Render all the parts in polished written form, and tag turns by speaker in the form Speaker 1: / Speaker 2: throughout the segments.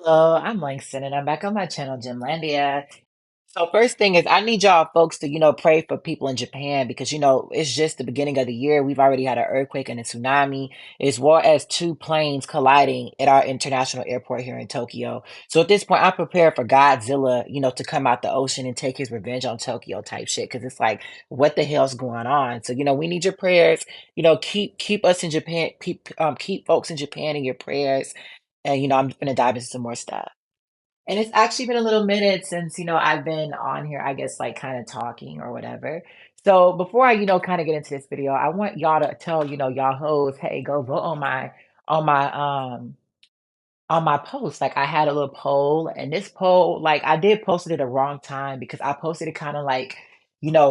Speaker 1: Hello, I'm Langston, and I'm back on my channel, Gymlandia. So first thing is I need y'all folks to, pray for people in Japan because, it's just the beginning of the year. We've already had an earthquake and a tsunami, as well as two planes colliding at our international airport here in Tokyo. So at this point, I'm prepared for Godzilla, to come out the ocean and take his revenge on Tokyo type shit. Because it's like, what the hell's going on? So, we need your prayers. Keep us in Japan, keep folks in Japan in your prayers. And, I'm gonna dive into some more stuff. And it's actually been a little minute since, I've been on here, I guess, like kind of talking or whatever. So before I, kind of get into this video, I want y'all to tell, y'all hoes, hey, go vote on my on my post. Like I had a little poll, and this poll, like I did post it at the wrong time because I posted it kind of like,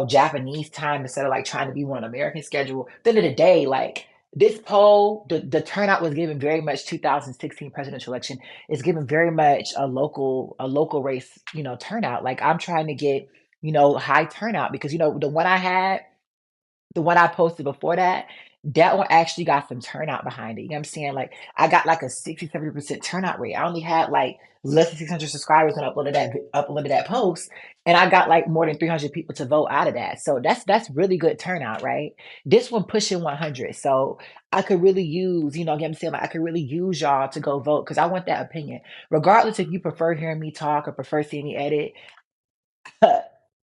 Speaker 1: Japanese time instead of like trying to be one American schedule. At the end of the day, like this poll, the turnout was given very much 2016 presidential election is given very much a local race, turnout. Like I'm trying to get, high turnout because the one I posted before that, that one actually got some turnout behind it. You know what I'm saying? Like I got like a 60, 70% turnout rate. I only had like less than 600 subscribers when I uploaded that post, and I got like more than 300 people to vote out of that. So that's really good turnout, right? This one pushing 100. So I could really use, what I'm saying? Like I could really use y'all to go vote because I want that opinion. Regardless if you prefer hearing me talk or prefer seeing me edit,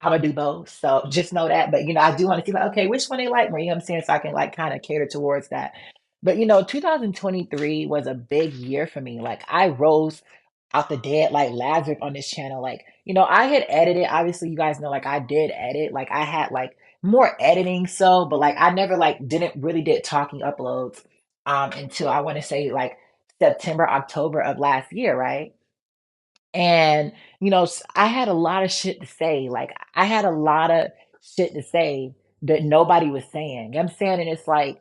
Speaker 1: Imma do both, so just know that, but, I do wanna see, like, okay, which one they like more, you know what I'm saying? So I can, like, kinda cater towards that. But, 2023 was a big year for me, like, I rose out the dead like Lazarus on this channel, like, I had edited, obviously, you guys know, like, I did edit, like, I had, like, more editing so, but, like, I never, like, didn't really did talking uploads, until I wanna say, like, September, October of last year, right? And, I had a lot of shit to say. Like, I had a lot of shit to say that nobody was saying. You know what I'm saying? And it's like,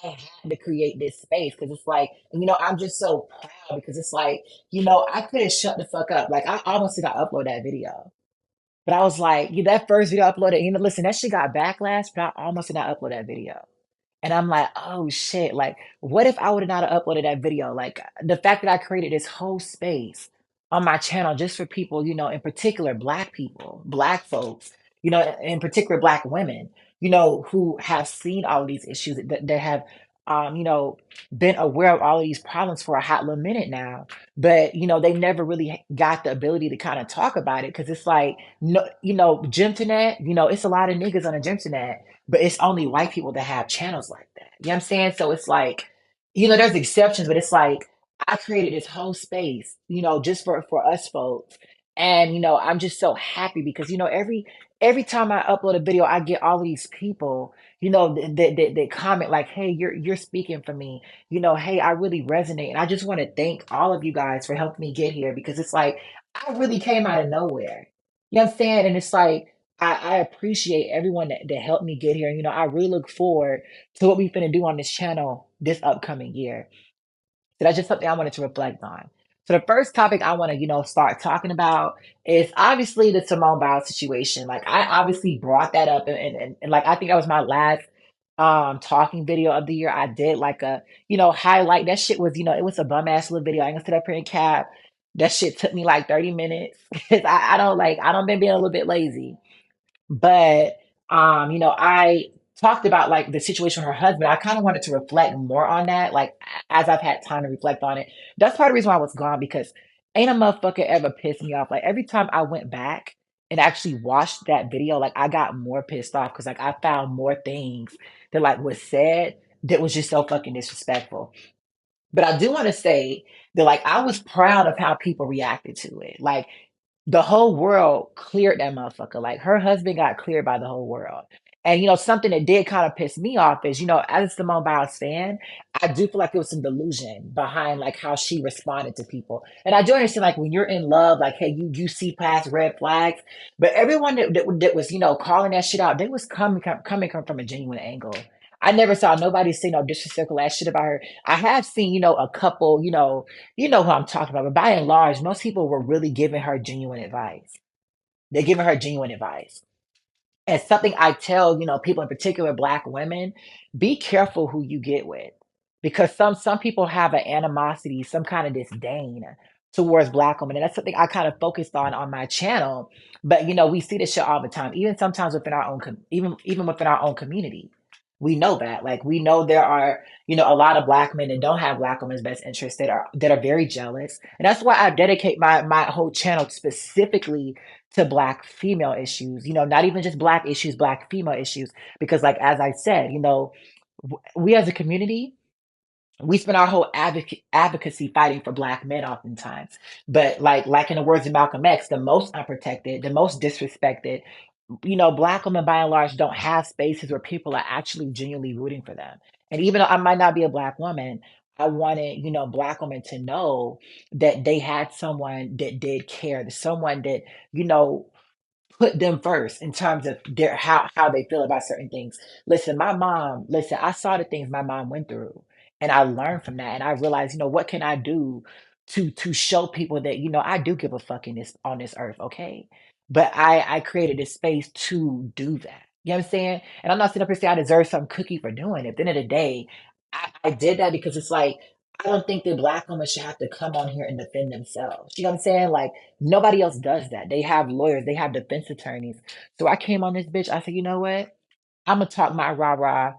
Speaker 1: I had to create this space because it's like, I'm just so proud because it's like, I could have shut the fuck up. Like, I almost did not upload that video. But I was like, that first video I uploaded, listen, that shit got backlash, but I almost did not upload that video. And I'm like, oh shit, like, what if I would have not have uploaded that video? Like, the fact that I created this whole space on my channel just for people, in particular, Black people, Black folks, in particular, Black women, who have seen all of these issues that have, been aware of all of these problems for a hot little minute now. But, they never really got the ability to kind of talk about it because it's like, no, Gymternet, it's a lot of niggas on the Gymternet, but it's only white people that have channels like that. You know what I'm saying? So it's like, there's exceptions, but it's like I created this whole space, just for us folks. And I'm just so happy because every time I upload a video, I get all of these people, that comment like, hey, you're speaking for me. Hey, I really resonate. And I just want to thank all of you guys for helping me get here because it's like I really came out of nowhere. You know what I'm saying? And it's like I appreciate everyone that helped me get here. I really look forward to what we're going to do on this channel this upcoming year. So that's just something I wanted to reflect on. So the first topic I want to, start talking about is obviously the Simone Biles situation. Like I obviously brought that up and like I think that was my last talking video of the year. I did like a, highlight. That shit was, it was a bum ass little video. I ain't gonna sit up here and cap. That shit took me like 30 minutes. 'Cause I don't been being a little bit lazy. But I talked about like the situation with her husband. I kind of wanted to reflect more on that, like as I've had time to reflect on it. That's part of the reason why I was gone because ain't a motherfucker ever pissed me off. Like every time I went back and actually watched that video, like I got more pissed off because like I found more things that like was said that was just so fucking disrespectful. But I do want to say that like I was proud of how people reacted to it. Like the whole world cleared that motherfucker. Like her husband got cleared by the whole world. And something that did kind of piss me off is, as a Simone Biles fan, I do feel like there was some delusion behind like how she responded to people. And I do understand like when you're in love, like hey, you see past red flags, but everyone that was calling that shit out, they was coming from a genuine angle. I never saw nobody say no disrespectful ass shit about her. I have seen, a couple, who I'm talking about, but by and large, most people were really giving her genuine advice. They're giving her genuine advice. And something I tell, people in particular, Black women, be careful who you get with. Because some people have an animosity, some kind of disdain towards black women. And that's something I kind of focused on my channel. But we see this shit all the time, even sometimes within our own even within our own community. We know that. Like we know there are, a lot of black men that don't have black women's best interests that are very jealous. And that's why I dedicate my whole channel specifically to black female issues, not even just black issues, black female issues. Because like as I said, we as a community, we spend our whole advocacy fighting for black men oftentimes. But like in the words of Malcolm X, the most unprotected, the most disrespected, black women by and large don't have spaces where people are actually genuinely rooting for them. And even though I might not be a black woman, I wanted, black women to know that they had someone that did care, someone that, you know, put them first in terms of their how they feel about certain things. Listen, I saw the things my mom went through and I learned from that and I realized, what can I do to show people that, I do give a fuck in this on this earth, okay? But I created this space to do that. You know what I'm saying? And I'm not sitting up here saying I deserve some cookie for doing it. At the end of the day, I did that because it's like I don't think that black women should have to come on here and defend themselves. You know what I'm saying? Like nobody else does that. They have lawyers, they have defense attorneys. So I came on this bitch. I said, you know what? I'm gonna talk my rah rah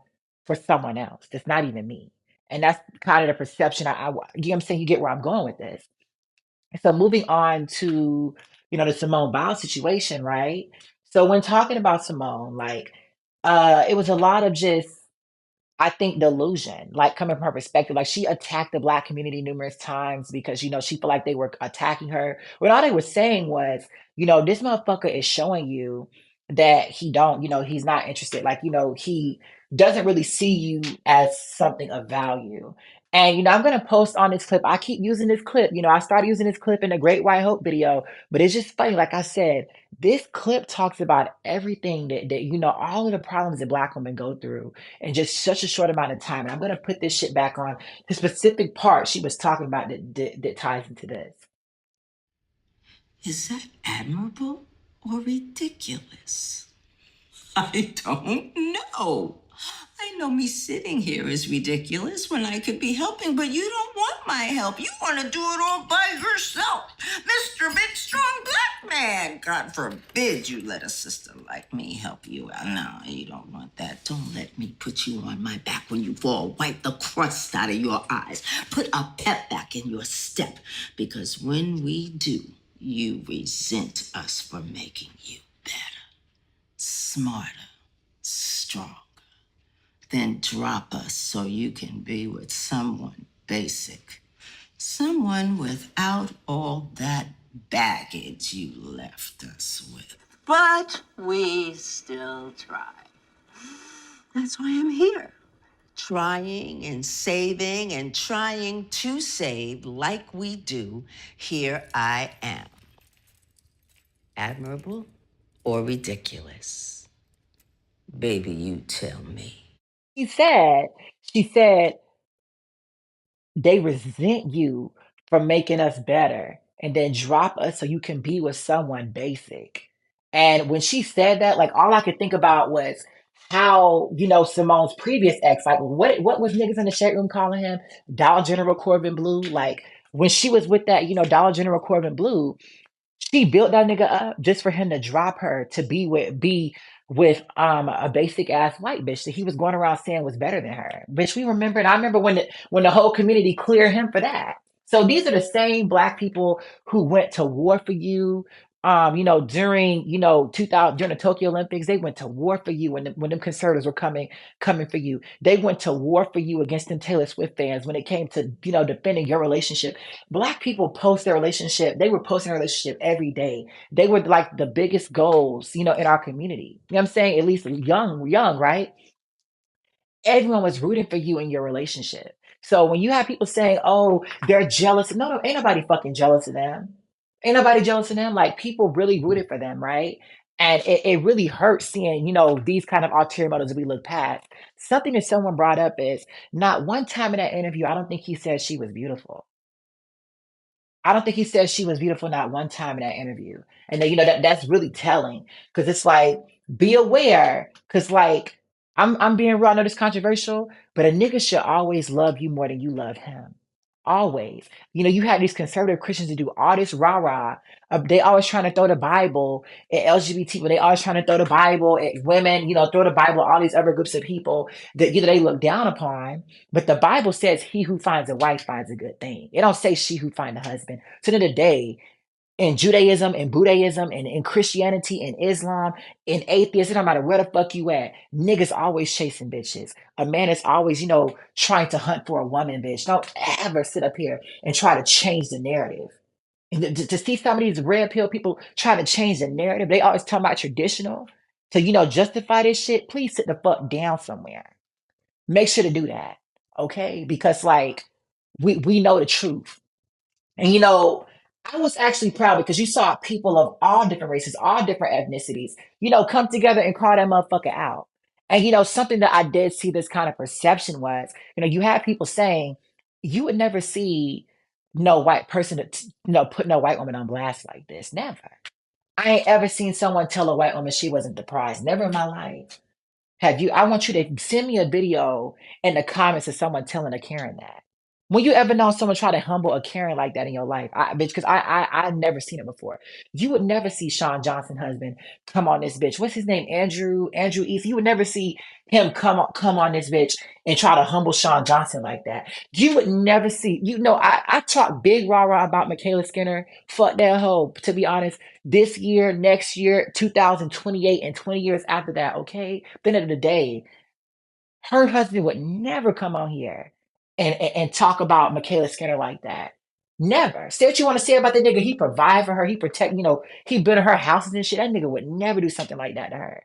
Speaker 1: for someone else. That's not even me. And that's kind of the perception you know what I'm saying? You get where I'm going with this. So moving on to, the Simone Biles situation, right? So when talking about Simone, like, it was a lot of just I think delusion, like coming from her perspective, like she attacked the black community numerous times because she felt like they were attacking her. When all they were saying was, this motherfucker is showing you that he's not interested. Like, he doesn't really see you as something of value. And I'm gonna post on this clip. I keep using this clip. I started using this clip in the Great White Hope video, but it's just funny. Like I said, this clip talks about everything that all of the problems that black women go through in just such a short amount of time. And I'm gonna put this shit back on the specific part she was talking about that ties into this.
Speaker 2: Is that admirable or ridiculous? I don't know. I know me sitting here is ridiculous when I could be helping, but you don't want my help. You want to do it all by yourself. Mr. Big Strong Black Man. God forbid you let a sister like me help you out. No, you don't want that. Don't let me put you on my back when you fall. Wipe the crust out of your eyes. Put a pep back in your step. Because when we do, you resent us for making you better, smarter, stronger. Then drop us so you can be with someone basic. Someone without all that baggage you left us with. But we still try. That's why I'm here. Trying and saving and trying to save like we do. Here I am. Admirable or ridiculous? Baby, you tell me.
Speaker 1: She said they resent you for making us better and then drop us so you can be with someone basic. And when she said that, like all I could think about was how, Simone's previous ex, like what was niggas in the shade room calling him? Dollar General Corbin Blue. Like when she was with that, Dollar General Corbin Blue, she built that nigga up just for him to drop her to be with a basic ass white bitch that he was going around saying was better than her. Bitch, we remember, and I remember when the whole community cleared him for that. So these are the same black people who went to war for you. During 2000 during the Tokyo Olympics, they went to war for you when them conservatives were coming for you. They went to war for you against them Taylor Swift fans when it came to defending your relationship. Black people post their relationship. They were posting their relationship every day. They were like the biggest goals, in our community. You know what I'm saying? At least young, right? Everyone was rooting for you in your relationship. So when you have people saying, "Oh, they're jealous," no, ain't nobody fucking jealous of them. Ain't nobody jealous of them. Like people really rooted for them, right? And it really hurts seeing, these kind of ulterior motives that we look past. Something that someone brought up is not one time in that interview, I don't think he said she was beautiful. I don't think he said she was beautiful not one time in that interview. And then, that's really telling because it's like, be aware. Because, like, I'm being real, I know this controversial, but a nigga should always love you more than you love him. Always. You had these conservative Christians that do all this rah rah. They always trying to throw the Bible at LGBT, but they always trying to throw the Bible at women, throw the Bible at all these other groups of people that they look down upon. But the Bible says he who finds a wife finds a good thing. It don't say she who find a husband. So the end of the day, in Judaism and Buddhism and in Christianity and Islam and atheists, it don't matter where the fuck you at. Niggas always chasing bitches. A man is always, trying to hunt for a woman, bitch. Don't ever sit up here and try to change the narrative. And to see some of these red pill people try to change the narrative, they always talk about traditional. To, justify this shit, please sit the fuck down somewhere. Make sure to do that. Okay? Because like we know the truth. And I was actually proud because you saw people of all different races, all different ethnicities, come together and call that motherfucker out. And something that I did see this kind of perception was, you had people saying you would never see no white person, put no white woman on blast like this. Never. I ain't ever seen someone tell a white woman she wasn't the prize. Never in my life. Have you? I want you to send me a video in the comments of someone telling a Karen that. When you ever known someone try to humble a Karen like that in your life, bitch? Because I've never seen it before. You would never see Sean Johnson husband come on this bitch. What's his name? Andrew East. You would never see him come on this bitch and try to humble Sean Johnson like that. You would never see. I talk big rah rah about Michaela Skinner. Fuck that hoe. To be honest, this year, next year, 2028, and 20 years after that. Okay. But at the end of the day, her husband would never come on here and talk about Michaela Skinner like that. Never. Say what you want to say about the nigga. He provide for her. He protect, he built her houses and shit. That nigga would never do something like that to her.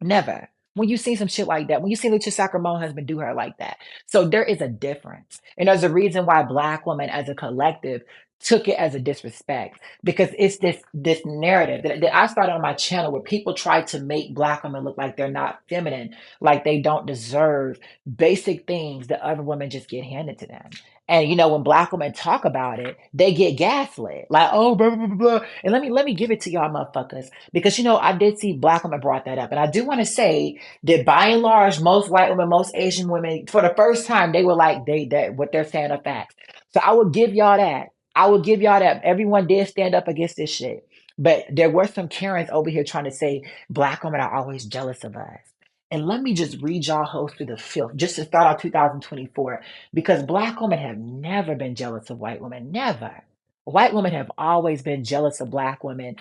Speaker 1: Never. When you see some shit like that, when you see Lucha Sacramone husband do her like that. So there is a difference. And there's a reason why black women as a collective took it as a disrespect. Because it's this narrative that I started on my channel where people try to make black women look like they're not feminine, like they don't deserve basic things that other women just get handed to them. And when black women talk about it, they get gaslit. Like, oh, blah, blah, blah, blah. And let me give it to y'all motherfuckers. Because I did see black women brought that up. And I do want to say that by and large, most white women, most Asian women, for the first time, they were like, that what they're saying are facts. So I will give y'all that. I will give y'all that. Everyone did stand up against this shit. But there were some Karens over here trying to say black women are always jealous of us. And let me just read y'all hoes through the filth, just to start out 2024, because black women have never been jealous of white women. Never. White women have always been jealous of black women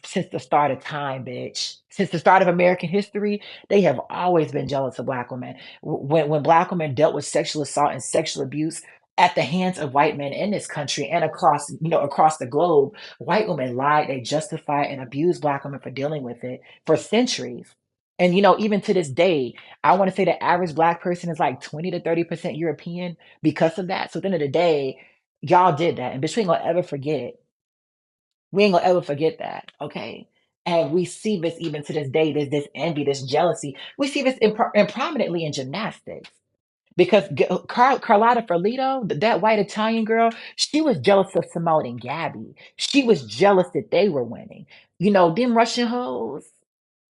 Speaker 1: since the start of time, bitch. Since the start of American history, they have always been jealous of black women. When black women dealt with sexual assault and sexual abuse at the hands of white men in this country and across the globe, white women lied, they justified and abused black women for dealing with it for centuries. And even to this day, I want to say the average black person is like 20 to 30% European because of that. So at the end of the day, y'all did that. And bitch, we ain't gonna ever forget. We ain't gonna ever forget that. Okay. And we see this even to this day. There's this envy, this jealousy. We see this prominently in gymnastics. Because Carlotta Ferlito, that white Italian girl, she was jealous of Simone and Gabby. She was jealous that they were winning. Them Russian hoes.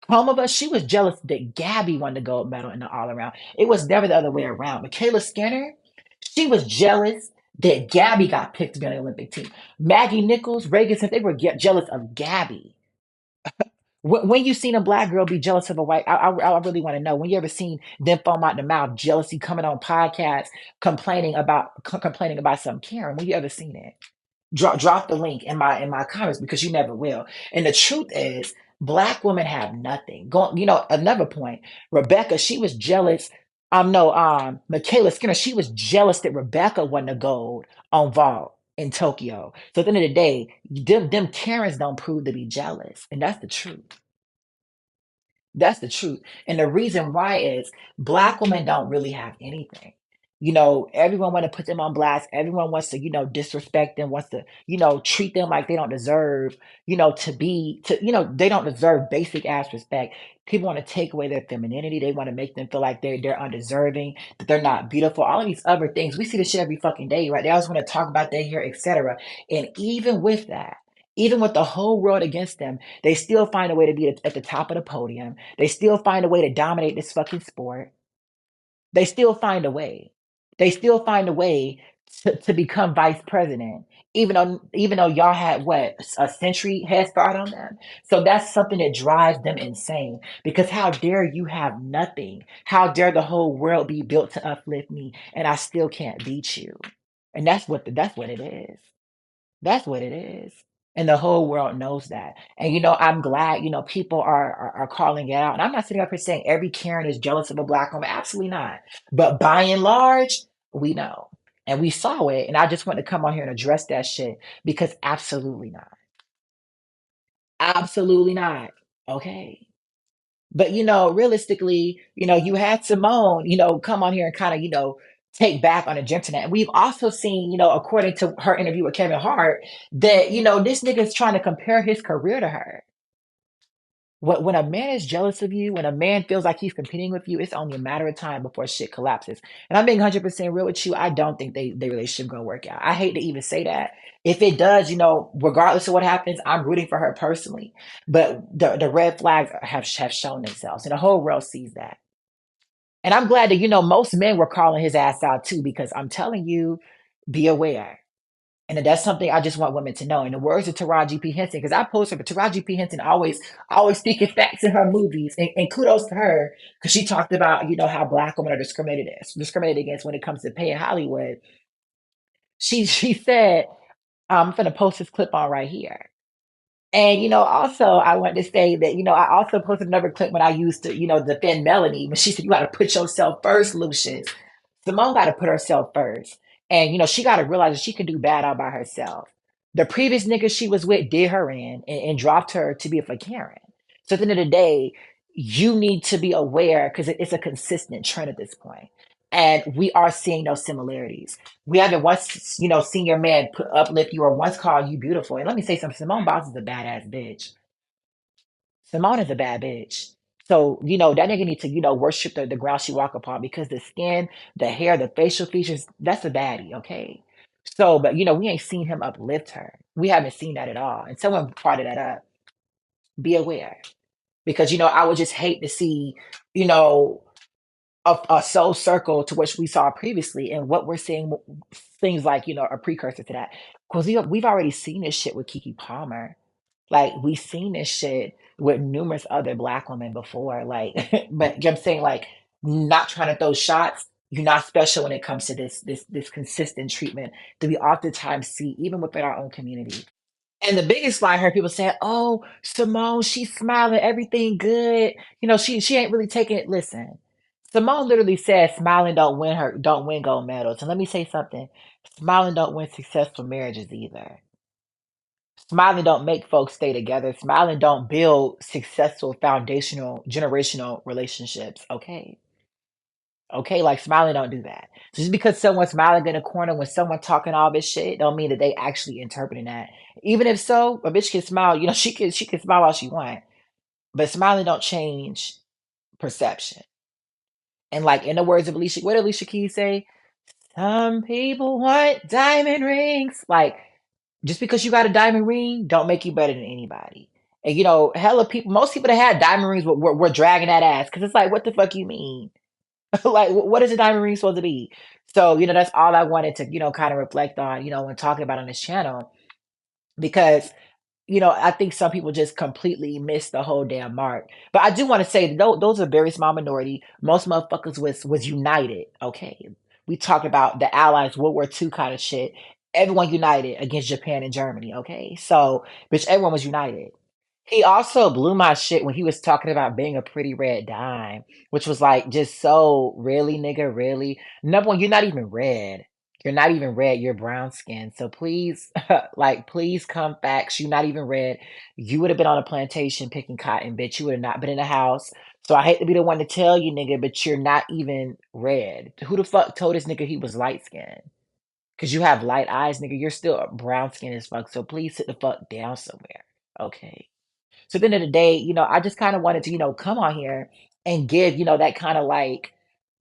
Speaker 1: Kromova, she was jealous that Gabby won the gold medal in the all around. It was never the other way around. Michaela Skinner, she was jealous that Gabby got picked to be on the Olympic team. Maggie Nichols, Reagan Smith, they were jealous of Gabby. When you seen a black girl be jealous of a white, I really want to know. When you ever seen them foam out the mouth, jealousy coming on podcasts, complaining about some Karen? When you ever seen it? Drop the link in my comments because you never will. And the truth is, black women have nothing. Another point. Rebecca, she was jealous. No, Michaela Skinner, she was jealous that Rebecca won the gold on vault in Tokyo. So at the end of the day, them Karens don't prove to be jealous, and that's the truth. That's the truth. And the reason why is black women don't really have anything. Everyone want to put them on blast. Everyone wants to, disrespect them, wants to, treat them like they don't deserve, they don't deserve basic ass respect. People want to take away their femininity. They want to make them feel like they're undeserving, that they're not beautiful. All of these other things. We see this shit every fucking day, right? They always want to talk about their hair, etc. And even with that, even with the whole world against them, they still find a way to be at the top of the podium. They still find a way to dominate this fucking sport. They still find a way. They still find a way to become vice president, even though y'all had what, a century head start on them. So that's something that drives them insane. Because how dare you have nothing? How dare the whole world be built to uplift me, and I still can't beat you? And that's what it is. That's what it is. And the whole world knows that. And I'm glad, people are calling it out. And I'm not sitting up here saying every Karen is jealous of a black woman. Absolutely not. But by and large, we know. And we saw it. And I just want to come on here and address that shit because absolutely not. Absolutely not. Okay. But realistically, you had Simone, come on here and kind of, take back on the internet. And we've also seen, according to her interview with Kevin Hart, that, this nigga's trying to compare his career to her. When a man is jealous of you, when a man feels like he's competing with you, it's only a matter of time before shit collapses. And I'm being 100% real with you. I don't think they relationship gonna work out. I hate to even say that. If it does, regardless of what happens, I'm rooting for her personally. But the red flags have shown themselves, and the whole world sees that. And I'm glad that most men were calling his ass out too, because I'm telling you, be aware. And that's something I just want women to know. In the words of Taraji P. Henson, because I post her, but Taraji P. Henson always speaking facts in her movies. And kudos to her, because she talked about, how black women are discriminated against when it comes to pay in Hollywood. She said, I'm gonna post this clip on right here. And also I want to say that, I also posted another clip when I used to, defend Melanie when she said you gotta put yourself first, Lucius. Simone gotta put herself first. And she gotta realize that she can do bad all by herself. The previous nigga she was with did her in and dropped her to be a Karen. So at the end of the day, you need to be aware because it's a consistent trend at this point. And we are seeing those similarities. We haven't once, seen your man uplift you or once called you beautiful. And let me say something, Simone Biles is a badass bitch. Simone is a bad bitch. So, that nigga need to, worship the ground she walk upon because the skin, the hair, the facial features, that's a baddie, okay? So, but we ain't seen him uplift her. We haven't seen that at all. And someone brought that up. Be aware. Because, I would just hate to see, you know, a soul circle to which we saw previously, and what we're seeing, things like a precursor to that. Because we've already seen this shit with Kiki Palmer. Like we've seen this shit with numerous other black women before. Like, but I'm saying, like, not trying to throw shots. You're not special when it comes to this consistent treatment that we oftentimes see even within our own community. And the biggest lie I heard people say, "Oh, Simone, she's smiling, everything good. She ain't really taking it." Listen, Simone literally said, "Smiling don't win gold medals." And let me say something: smiling don't win successful marriages either. Smiling don't make folks stay together. Smiling don't build successful foundational generational relationships. Okay, okay, like smiling don't do that. So just because someone's smiling in a corner when someone talking all this shit, don't mean that they actually interpreting that. Even if so, a bitch can smile. She can smile all she want, but smiling don't change perception. And like in the words of Alicia, what did Alicia Keys say? Some people want diamond rings. Like just because you got a diamond ring, don't make you better than anybody. And hella people, most people that had diamond rings were dragging that ass because it's like, what the fuck you mean? Like, what is a diamond ring supposed to be? So, that's all I wanted to, kind of reflect on, when talking about on this channel, because I think some people just completely miss the whole damn mark. But I do want to say that those are very small minority. Most motherfuckers was united. Okay, we talked about the Allies, World War II kind of shit. Everyone united against Japan and Germany. Okay, so bitch, everyone was united. He also blew my shit when he was talking about being a pretty red dime, which was like just so really, nigga, really. Number one, you're not even red. You're not even red. You're brown skin. So please, like, please come facts. You're not even red. You would have been on a plantation picking cotton, bitch. You would have not been in a house. So I hate to be the one to tell you, nigga, but you're not even red. Who the fuck told this nigga he was light skinned? Because you have light eyes, nigga. You're still brown skin as fuck. So please sit the fuck down somewhere. Okay. So at the end of the day, I just kind of wanted to, come on here and give, that kind of like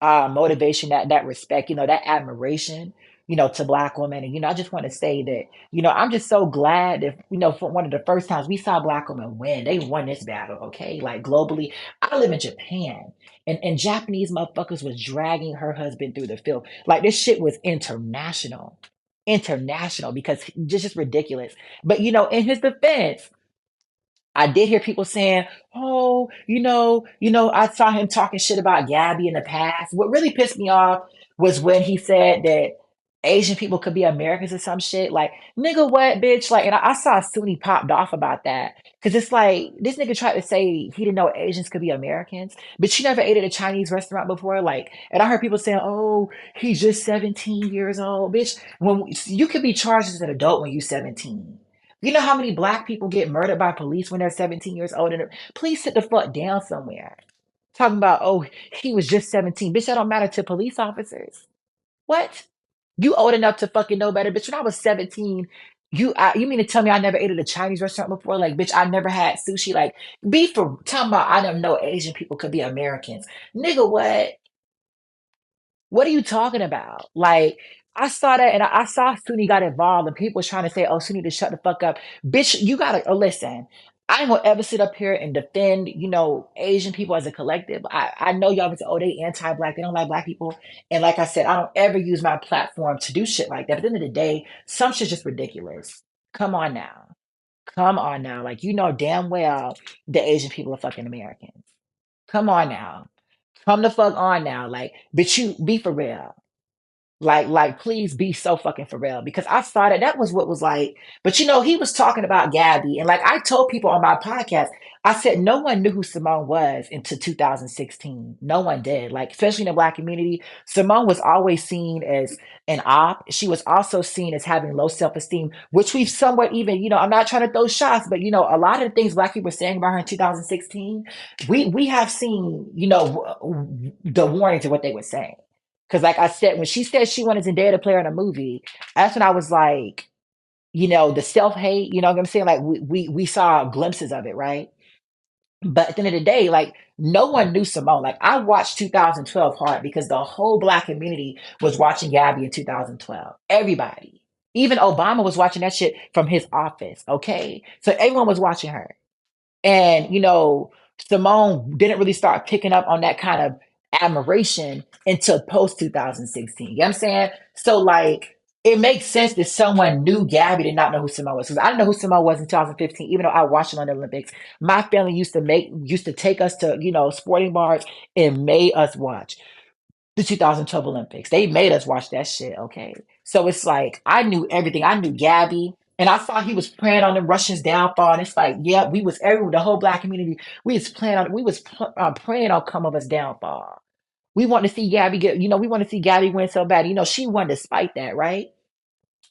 Speaker 1: motivation, that respect, that admiration to Black women. And, I just want to say that, I'm just so glad that, for one of the first times we saw Black women win. They won this battle, okay? Like globally. I live in Japan. And Japanese motherfuckers was dragging her husband through the field. Like this shit was international. International because just ridiculous. But in his defense, I did hear people saying, "Oh, I saw him talking shit about Gabby in the past." What really pissed me off was when he said that Asian people could be Americans or some shit. Like, nigga, what, bitch? Like, and I saw Sunni popped off about that because it's like this nigga tried to say he didn't know Asians could be Americans, but you never ate at a Chinese restaurant before. Like, and I heard people saying, "Oh, he's just 17 years old, bitch." When you could be charged as an adult when you're 17. You know how many black people get murdered by police when they're 17 years old? And please sit the fuck down somewhere. Talking about, oh, he was just 17. Bitch, that don't matter to police officers. What? You old enough to fucking know better, bitch. When I was 17, you mean to tell me I never ate at a Chinese restaurant before? Like, bitch, I never had sushi. Like, be for talking about I don't know Asian people could be Americans. Nigga, what? What are you talking about? Like, I saw that and I saw Sunni got involved and people was trying to say, oh, Sunni to shut the fuck up. Bitch, you gotta listen. I ain't gonna ever sit up here and defend, Asian people as a collective. I know y'all would say, oh, they anti-black, they don't like black people. And like I said, I don't ever use my platform to do shit like that. But at the end of the day, some shit's just ridiculous. Come on now. Come on now. Like you know damn well the Asian people are fucking Americans. Come on now. Come the fuck on now. Like, bitch, you be for real. Like, please be so fucking for real. Because I saw that that was what was like. But he was talking about Gabby. And like I told people on my podcast, I said no one knew who Simone was until 2016. No one did. Like, especially in the black community. Simone was always seen as an op. She was also seen as having low self-esteem, which we've somewhat even, I'm not trying to throw shots, but a lot of the things black people were saying about her in 2016, we have seen, the warnings of what they were saying. Because, like I said, when she said she wanted Zendaya to play her in a movie, that's when I was like, the self hate. You know what I'm saying? Like we saw glimpses of it, right? But at the end of the day, like no one knew Simone. Like I watched 2012 hard because the whole black community was watching Gabby in 2012. Everybody, even Obama was watching that shit from his office. Okay, so everyone was watching her. And, Simone didn't really start picking up on that kind of admiration until post 2016. You know what I'm saying? So, like, it makes sense that someone knew Gabby did not know who Simone was. Because I didn't know who Simone was in 2015, even though I watched her on the Olympics. My family used to take us to, sporting bars and made us watch the 2012 Olympics. They made us watch that shit, okay? So it's like I knew everything. I knew Gabby, and I saw he was praying on the Russians' downfall. And it's like, yeah, we was everyone, the whole black community. We was praying on come of us downfall. We want to see Gabby get, we want to see Gabby win so bad. She won despite that, right?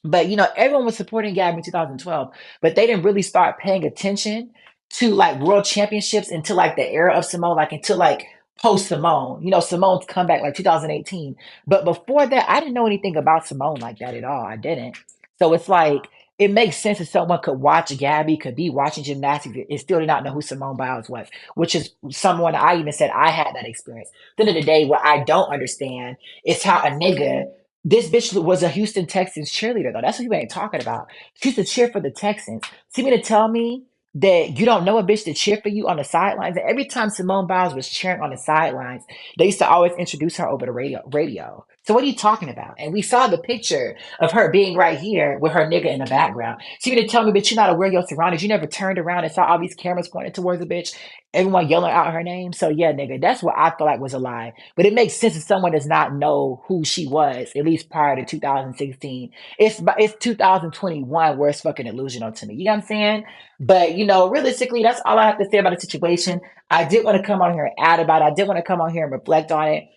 Speaker 1: But everyone was supporting Gabby in 2012, but they didn't really start paying attention to like world championships until like the era of Simone, like until like post Simone. Simone's comeback like 2018. But before that, I didn't know anything about Simone like that at all. I didn't. So it's like it makes sense that someone could watch Gabby, could be watching gymnastics, and still did not know who Simone Biles was, which is someone I even said I had that experience. At the end of the day, what I don't understand is how a nigga this bitch was a Houston Texans cheerleader, though. That's what you ain't talking about. She used to cheer for the Texans. So you mean to tell me that you don't know a bitch to cheer for you on the sidelines? And every time Simone Biles was cheering on the sidelines, they used to always introduce her over the radio. So what are you talking about? And we saw the picture of her being right here with her nigga in the background. So you mean to tell me, bitch, you're not aware of your surroundings? You never turned around and saw all these cameras pointed towards the bitch, everyone yelling out her name? So yeah, nigga, that's what I feel like was a lie. But it makes sense if someone does not know who she was, at least prior to 2016. It's 2021 where it's fucking illusional to me. You know what I'm saying? But realistically, that's all I have to say about the situation. I did want to come on here and add about it. I did want to come on here and reflect on it,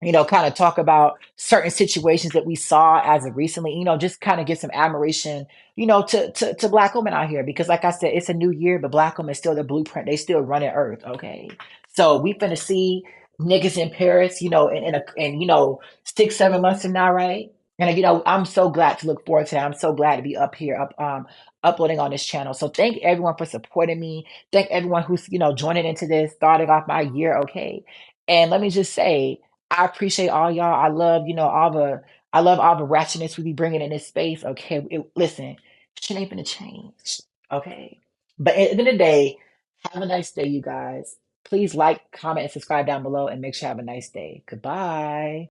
Speaker 1: kind of talk about certain situations that we saw as of recently, just kind of get some admiration, to black women out here. Because like I said, it's a new year, but black women still the blueprint. They still running earth. Okay. So we finna see niggas in Paris, in 6, 7 months from now, right? And I'm so glad to look forward to that. I'm so glad to be up here, uploading on this channel. So thank everyone for supporting me. Thank everyone who's, joining into this, starting off my year. Okay. And let me just say, I appreciate all y'all. I love, I love all the ratchetness we be bringing in this space. Okay, listen, shit ain't gonna change. Okay, but at the end of the day, have a nice day, you guys. Please like, comment, and subscribe down below, and make sure you have a nice day. Goodbye.